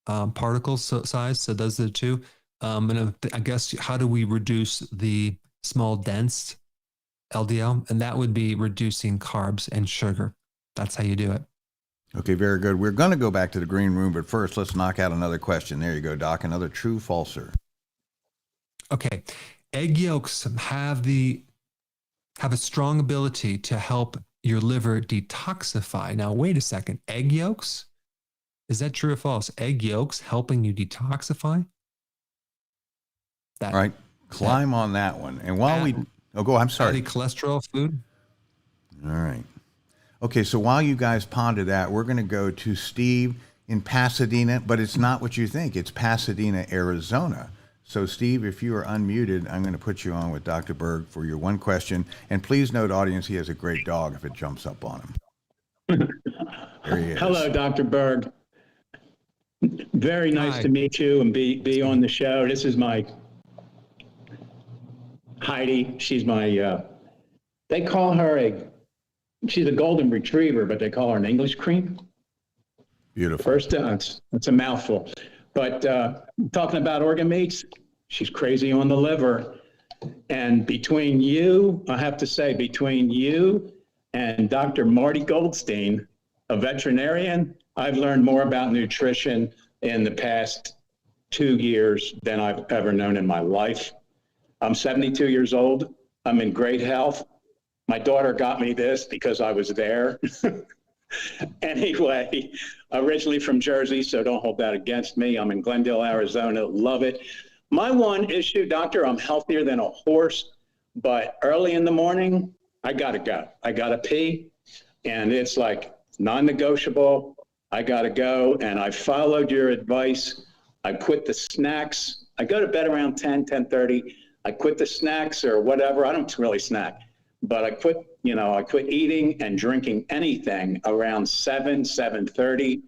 particles size. So those are the 2. And I guess, how do we reduce the small dense LDL? And that would be reducing carbs and sugar. That's how you do it. Okay, very good. We're going to go back to the green room, but first, let's knock out another question. There you go, Doc. Another true falser. Okay. Egg yolks have a strong ability to help your liver detoxify. Now, wait a second. Egg yolks? Is that true or false? Egg yolks helping you detoxify? All right. Climb on that one. And while I'm sorry. Fatty cholesterol food? All right. Okay, so while you guys ponder that, we're going to go to Steve in Pasadena, but it's not what you think. It's Pasadena, Arizona. So, Steve, if you are unmuted, I'm going to put you on with Dr. Berg for your one question. And please note, audience, he has a great dog if it jumps up on him. There he is. Hello, Dr. Berg. Very nice to meet you and be on the show. This is my Heidi. She's my, they call her she's a golden retriever, but they call her an English cream. Beautiful. First, it's a mouthful. But talking about organ meats, she's crazy on the liver. And between you, I have to say, between you and Dr. Marty Goldstein, a veterinarian, I've learned more about nutrition in the past 2 years than I've ever known in my life. I'm 72 years old. I'm in great health. My daughter got me this because I was there. Anyway, originally from Jersey, so don't hold that against me. I'm in Glendale, Arizona. Love it. My one issue, doctor, I'm healthier than a horse, but early in the morning, I got to go. I got to pee, and it's like non-negotiable. I got to go, and I followed your advice. I quit the snacks. I go to bed around 10:30. I quit the snacks or whatever. I don't really snack, but I quit eating and drinking anything around 7:30,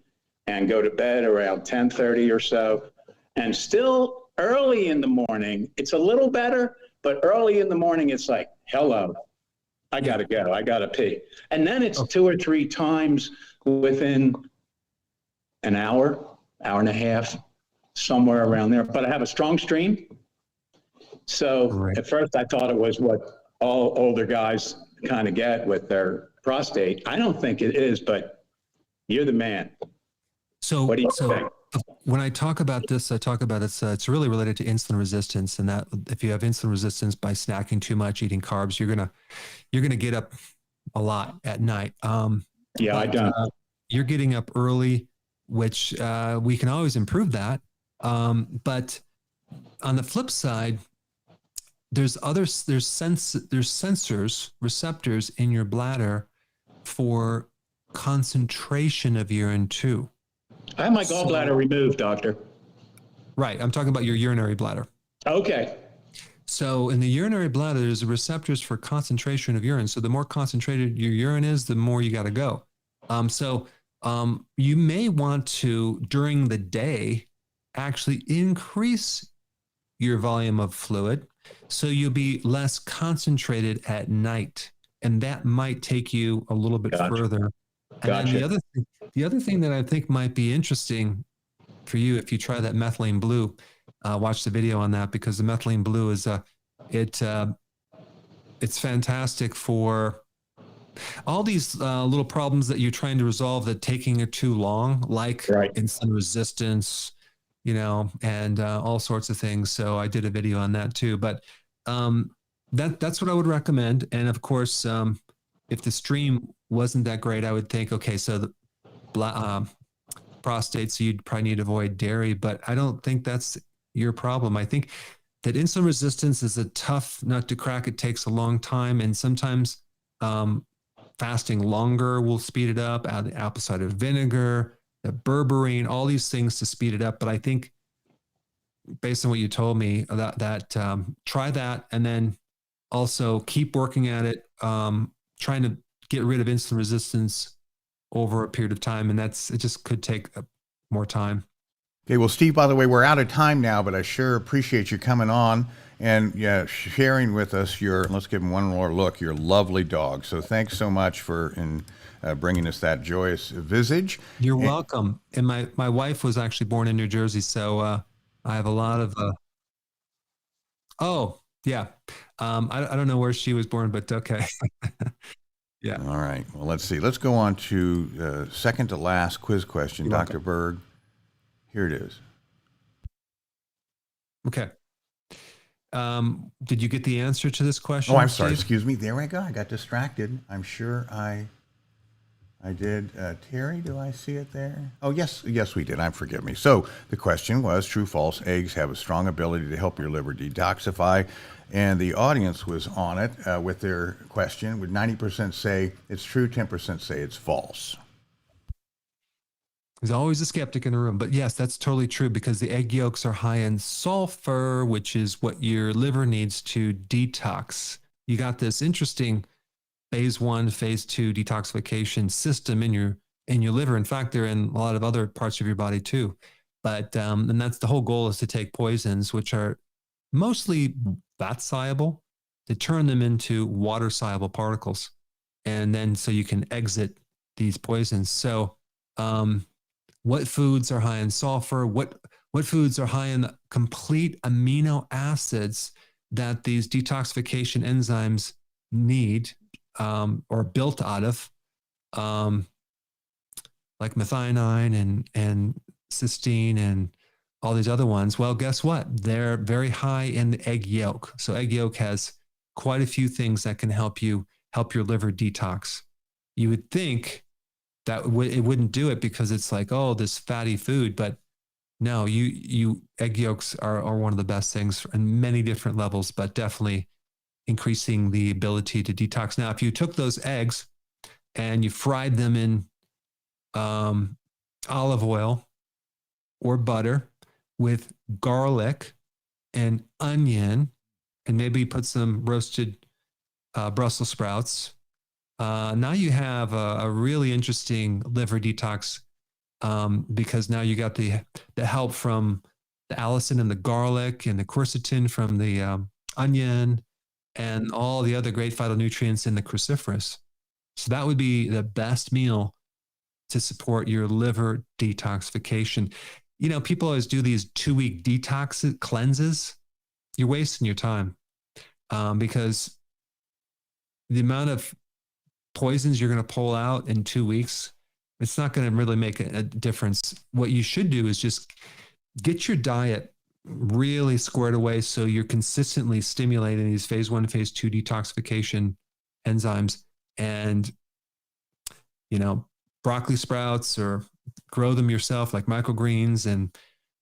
and go to bed around 10:30 or so. And still early in the morning, it's a little better, but early in the morning, it's like, hello, I got to go. I got to pee. And then it's 2 or 3 times within an hour, hour and a half, somewhere around there. But I have a strong stream. So At first I thought it was what all older guys kind of get with their prostate. I don't think it is, but you're the man. So, what do you think? When I talk about this, I talk about it's really related to insulin resistance, and that if you have insulin resistance by snacking too much, eating carbs, you're gonna get up a lot at night. I don't. You're getting up early, which we can always improve that. But on the flip side, there's sensors, receptors in your bladder for concentration of urine too. I have my gallbladder removed, doctor. Right. I'm talking about your urinary bladder. Okay. So in the urinary bladder, there's receptors for concentration of urine. So the more concentrated your urine is, the more you got to go. You may want to, during the day, actually increase your volume of fluid so you'll be less concentrated at night. And that might take you a little bit further. And then the other thing that I think might be interesting for you, if you try that methylene blue, watch the video on that, because the methylene blue is it's fantastic for all these little problems that you're trying to resolve that taking it too long, like insulin resistance, and all sorts of things. So I did a video on that too. But that's what I would recommend. And of course, if the stream wasn't that great, I would think, okay, so the prostate, so you'd probably need to avoid dairy, but I don't think that's your problem. I think that insulin resistance is a tough nut to crack. It takes a long time, and sometimes fasting longer will speed it up. Add the apple cider vinegar, the berberine, all these things to speed it up. But I think, based on what you told me, that try that, and then also keep working at it, trying to get rid of insulin resistance over a period of time. And it just could take more time. Okay. Well, Steve, by the way, we're out of time now, but I sure appreciate you coming on and sharing with us let's give him one more look, your lovely dog. So thanks so much for bringing us that joyous visage. You're welcome. And my wife was actually born in New Jersey. So I have a lot of, oh yeah. I don't know where she was born, but okay. Yeah. All right. Well, let's see. Let's go on to second to last quiz question, Dr. Berg. Here it is. Okay. Did you get the answer to this question? Oh, I'm sorry. Steve? Excuse me. There I go. I got distracted. I'm sure I did. Terry, do I see it there? Oh, yes, we did. Forgive me. So the question was, true, false, eggs have a strong ability to help your liver detoxify. And the audience was on it with their question. Would 90% say it's true, 10% say it's false? There's always a skeptic in the room, but yes, that's totally true, because the egg yolks are high in sulfur, which is what your liver needs to detox. You got this interesting phase 1, phase 2 detoxification system in your liver. In fact, they're in a lot of other parts of your body too. But and that's the whole goal, is to take poisons, which are mostly fat soluble, to turn them into water soluble particles, and then so you can exit these poisons. So what foods are high in sulfur? What foods are high in the complete amino acids that these detoxification enzymes need, or built out of, like methionine and cysteine and all these other ones? Well, guess what? They're very high in the egg yolk. So egg yolk has quite a few things that can help your liver detox. You would think that it wouldn't do it, because it's like, oh, this fatty food, but no, egg yolks are one of the best things in many different levels, but definitely increasing the ability to detox. Now, if you took those eggs and you fried them in olive oil or butter with garlic and onion, and maybe put some roasted Brussels sprouts, now you have a really interesting liver detox, because now you got the help from the allicin and the garlic and the quercetin from the onion and all the other great phytonutrients in the cruciferous. So that would be the best meal to support your liver detoxification. You know, people always do these 2-week detox cleanses. You're wasting your time, because the amount of poisons you're going to pull out in 2 weeks, it's not going to really make a difference. What you should do is just get your diet really squared away so you're consistently stimulating these phase 1, phase 2 detoxification enzymes, and, you know, broccoli sprouts, or grow them yourself like microgreens and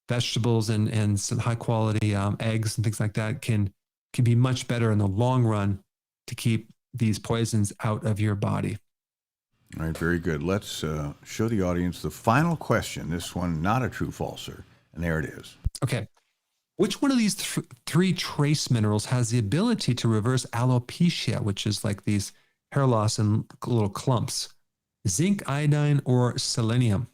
vegetables, and some high quality eggs and things like that can be much better in the long run to keep these poisons out of your body. All right, very good. Let's show the audience the final question. This one, not a true falser. And there it is. Okay. Which one of these 3 trace minerals has the ability to reverse alopecia, which is like these hair loss and little clumps? Zinc, iodine, or selenium?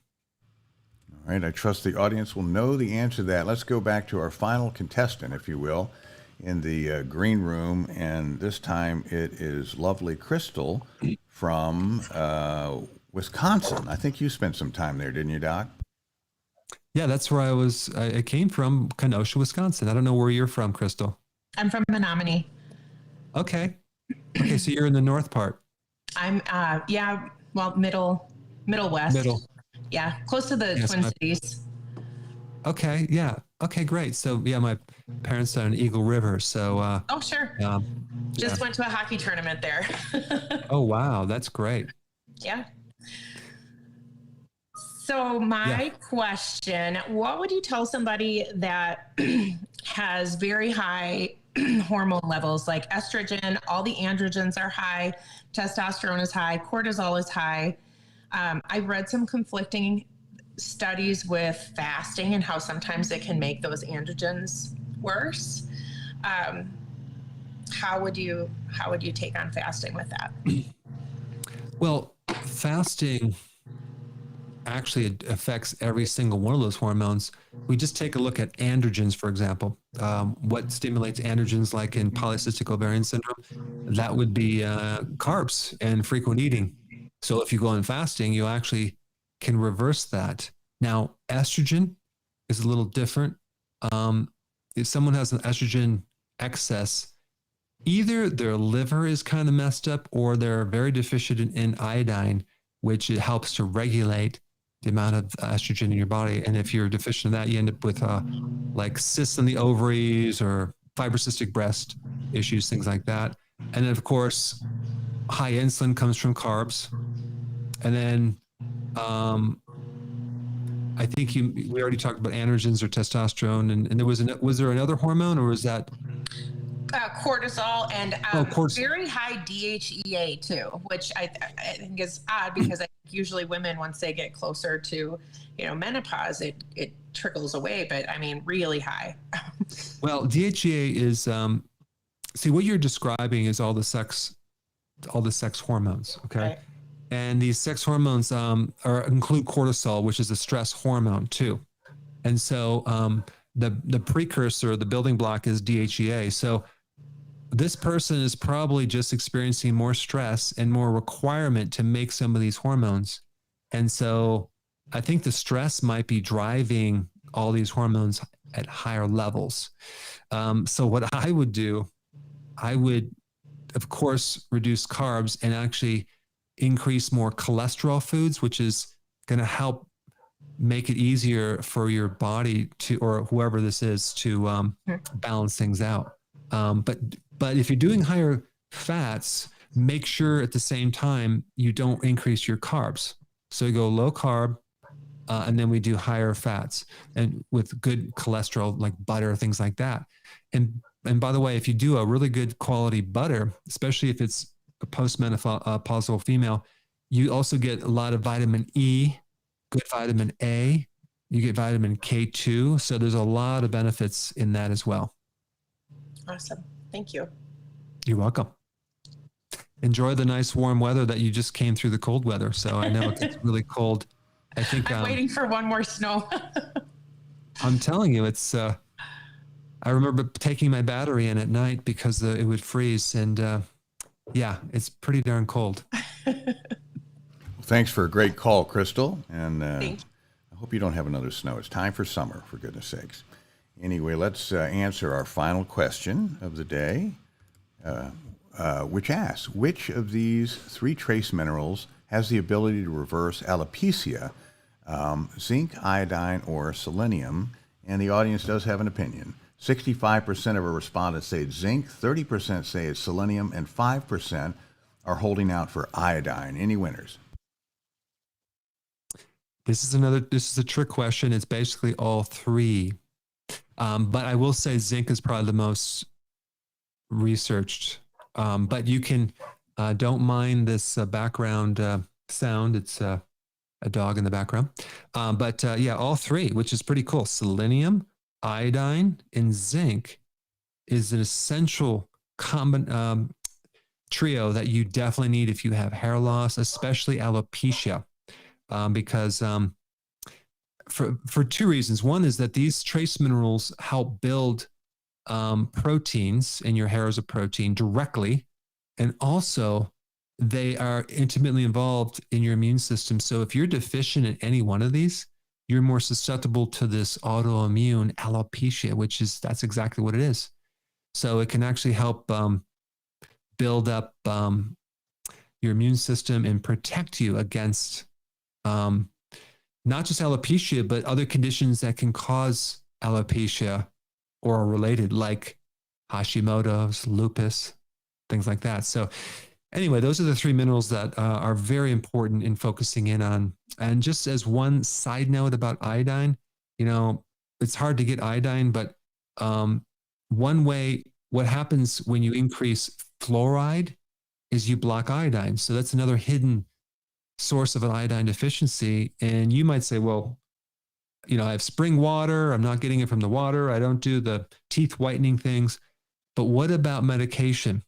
All right, I trust the audience will know the answer to that. Let's go back to our final contestant, if you will, in the green room. And this time it is lovely Crystal from Wisconsin. I think you spent some time there, didn't you, Doc? Yeah, that's where I came from, Kenosha, Wisconsin. I don't know where you're from, Crystal. I'm from Menominee. Okay. Okay, so you're in the north part. I'm middle west. Middle. Yeah, close to the Twin Cities. Okay, yeah. Okay, great. So yeah, my parents are on Eagle River. So Oh, sure. Just went to a hockey tournament there. Oh wow, that's great. Yeah. So my question, what would you tell somebody that has very high hormone levels, like estrogen, all the androgens are high, testosterone is high, cortisol is high. I've read some conflicting studies with fasting and how sometimes it can make those androgens worse. How would you take on fasting with that? Well, fasting actually affects every single one of those hormones. We just take a look at androgens, for example. What stimulates androgens, like in polycystic ovarian syndrome? That would be carbs and frequent eating. So if you go on fasting, you actually can reverse that. Now, estrogen is a little different. If someone has an estrogen excess, either their liver is kind of messed up or they're very deficient in iodine, which it helps to regulate the amount of estrogen in your body. And if you're deficient in that, you end up with like cysts in the ovaries or fibrocystic breast issues, things like that. And then, of course, high insulin comes from carbs. And then I think we already talked about androgens or testosterone. And was there another hormone, or was that? Cortisol and very high DHEA too, which I think is odd because I think usually women, once they get closer to, menopause, it trickles away, but I mean, really high. Well, DHEA is, see, what you're describing is all the sex hormones. Okay. Right. And these sex hormones include cortisol, which is a stress hormone too. And so the precursor, the building block is DHEA. So this person is probably just experiencing more stress and more requirement to make some of these hormones. And so I think the stress might be driving all these hormones at higher levels. So what I would do, I would, of course, reduce carbs and actually increase more cholesterol foods, which is going to help make it easier for your body to, or whoever this is, to balance things out. But if you're doing higher fats, make sure at the same time you don't increase your carbs. So you go low carb, and then we do higher fats and with good cholesterol like butter, things like that. And by the way, if you do a really good quality butter, especially if it's a postmenopausal female, you also get a lot of vitamin E, good vitamin A. You get vitamin K2. So there's a lot of benefits in that as well. Awesome. Thank you. You're welcome. Enjoy the nice warm weather that you just came through the cold weather. So I know it gets really cold. I think I'm waiting for one more snow. I'm telling you, it's, I remember taking my battery in at night because it would freeze. And yeah, it's pretty darn cold. Thanks for a great call, Crystal. And Thank you. I hope you don't have another snow. It's time for summer, for goodness sakes. Anyway, let's answer our final question of the day, which asks, which of these 3 trace minerals has the ability to reverse alopecia, zinc, iodine, or selenium? And the audience does have an opinion. 65% of our respondents say it's zinc, 30% say it's selenium, and 5% are holding out for iodine. Any winners? This is a trick question. It's basically all 3. But I will say zinc is probably the most researched. But you can, don't mind this background sound. It's a dog in the background. But yeah, all 3, which is pretty cool. Selenium, iodine, and zinc is an essential trio that you definitely need if you have hair loss, especially alopecia. Because for 2 reasons. One is that these trace minerals help build proteins, and your hair is a protein directly. And also, they are intimately involved in your immune system. So if you're deficient in any one of these, you're more susceptible to this autoimmune alopecia, that's exactly what it is. So it can actually help build up your immune system and protect you against not just alopecia, but other conditions that can cause alopecia or are related, like Hashimoto's, lupus, things like that. So anyway, those are the 3 minerals that are very important in focusing in on. And just as one side note about iodine, it's hard to get iodine, but one way, what happens when you increase fluoride is you block iodine. So that's another hidden source of an iodine deficiency. And you might say, well, I have spring water. I'm not getting it from the water. I don't do the teeth whitening things. But what about medication?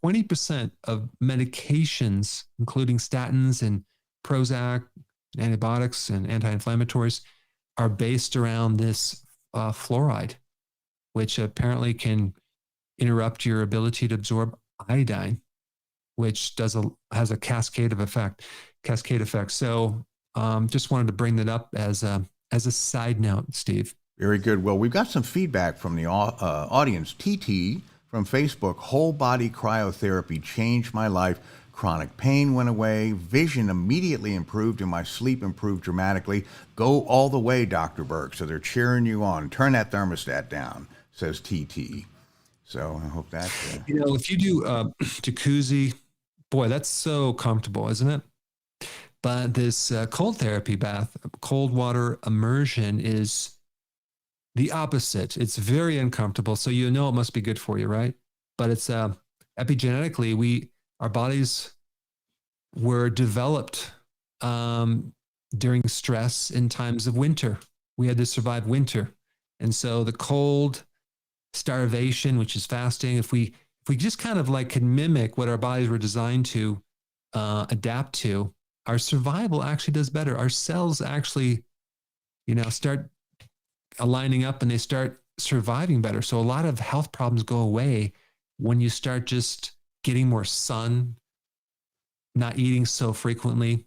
20% of medications, including statins and Prozac, antibiotics and anti-inflammatories, are based around this fluoride, which apparently can interrupt your ability to absorb iodine, which has a cascade effect. So just wanted to bring that up as a side note, Steve. Very good. Well, we've got some feedback from the audience. TT from Facebook, whole body cryotherapy changed my life. Chronic pain went away. Vision immediately improved and my sleep improved dramatically. Go all the way, Dr. Berg. So they're cheering you on. Turn that thermostat down, says TT. So I hope that... if you do jacuzzi, boy, that's so comfortable, isn't it? But this cold therapy bath, cold water immersion is the opposite. It's very uncomfortable. So it must be good for you, right? But it's epigenetically, our bodies were developed during stress in times of winter. We had to survive winter. And so the cold, starvation, which is fasting, if we just kind of can mimic what our bodies were designed to adapt to, our survival actually does better. Our cells actually, start aligning up and they start surviving better. So a lot of health problems go away when you start just getting more sun, not eating so frequently,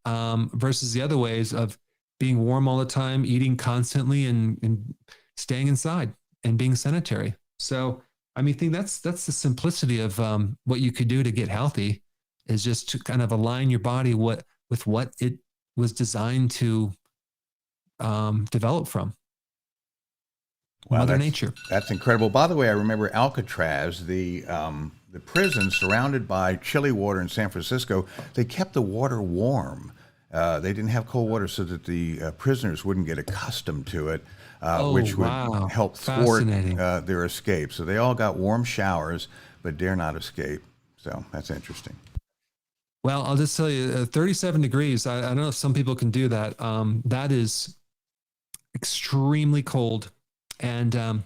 versus the other ways of being warm all the time, eating constantly, and staying inside and being sedentary. So, I think that's the simplicity of what you could do to get healthy, is just to kind of align your body with what it was designed to develop from. Wow, Mother Nature. That's incredible. By the way, I remember Alcatraz, the prison surrounded by chilly water in San Francisco. They kept the water warm. They didn't have cold water so that the prisoners wouldn't get accustomed to it, which would wow. help thwart Fascinating. their escape. So they all got warm showers, but dare not escape. So that's interesting. Well, I'll just tell you, 37 degrees. I don't know if some people can do that. That is extremely cold, and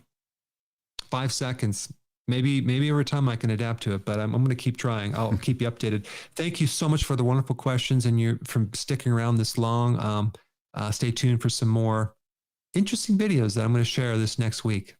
5 seconds. Maybe over time I can adapt to it, but I'm going to keep trying. I'll keep you updated. Thank you so much for the wonderful questions and you from sticking around this long. Stay tuned for some more interesting videos that I'm going to share this next week.